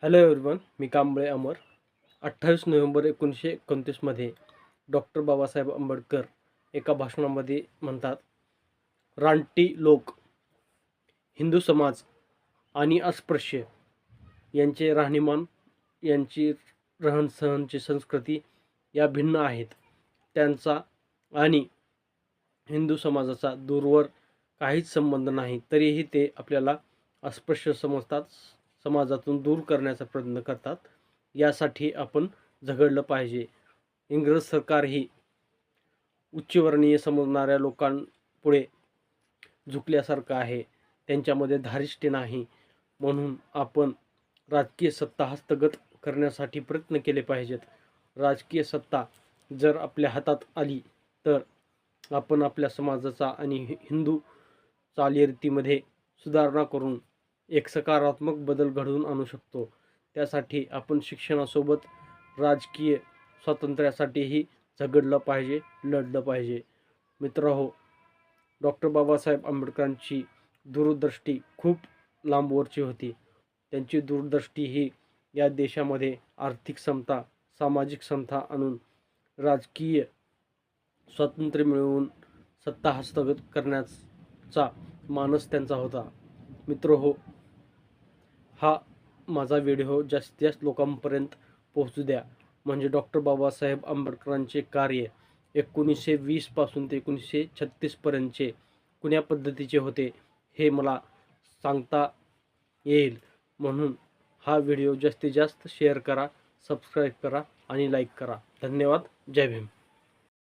Hello everyone, मी कांबळे अमर. 28 November 1929 मध्ये doctor Babasaheb Ambedkar एका भाषणामध्ये म्हणतात, रानटी लोक, हिंदू समाज आणि अस्पृश्य यांचे राहणीमान, यांची रहनसहनची संस्कृती या भिन्न आहेत. त्यांचा आणि हिंदू समाजाचा दूरवर काहीच संबंध नाही, तरीही ते आपल्याला अस्पृश्य समजतात, समाजातून दूर करण्याचा प्रयत्न करतात. यासाठी आपण झगडलं पाहिजे. इंग्रज सरकारही उच्चवर्णीय समजणाऱ्या लोकांपुढे झुकल्यासारखं आहे. त्यांच्यामध्ये धारिष्ठ्य नाही. म्हणून आपण राजकीय सत्ता हस्तगत करण्यासाठी प्रयत्न केले पाहिजेत. राजकीय सत्ता जर आपल्या हातात आली तर आपण आपल्या समाजाचा आणि हिंदू चालीरीतीमध्ये सुधारणा करून एक सकारात्मक बदल घडवून आणू शकतो. त्यासाठी आपण शिक्षणासोबत राजकीय स्वातंत्र्यासाठीही झगडलं पाहिजे, लढलं पाहिजे. मित्रहो, डॉक्टर बाबासाहेब आंबेडकरांची दूरदृष्टी खूप लांबवरची होती. त्यांची दूरदृष्टी ही या देशामध्ये आर्थिक समता, सामाजिक समता आणून राजकीय स्वातंत्र्य मिळवून सत्ता हस्तगत करण्याचा मानस त्यांचा होता. मित्रहो, हा माझा व्हिडिओ जास्तीत जास्त लोकांपर्यंत पोहोचू द्या. म्हणजे डॉक्टर बाबासाहेब आंबेडकरांचे कार्य 1920 पासून ते 1936 पर्यंतचे कुण्या पद्धतीचे होते हे मला सांगता येईल. म्हणून हा व्हिडिओ जास्तीत जास्त शेअर करा, सबस्क्राईब करा आणि लाईक करा. धन्यवाद. जय भीम.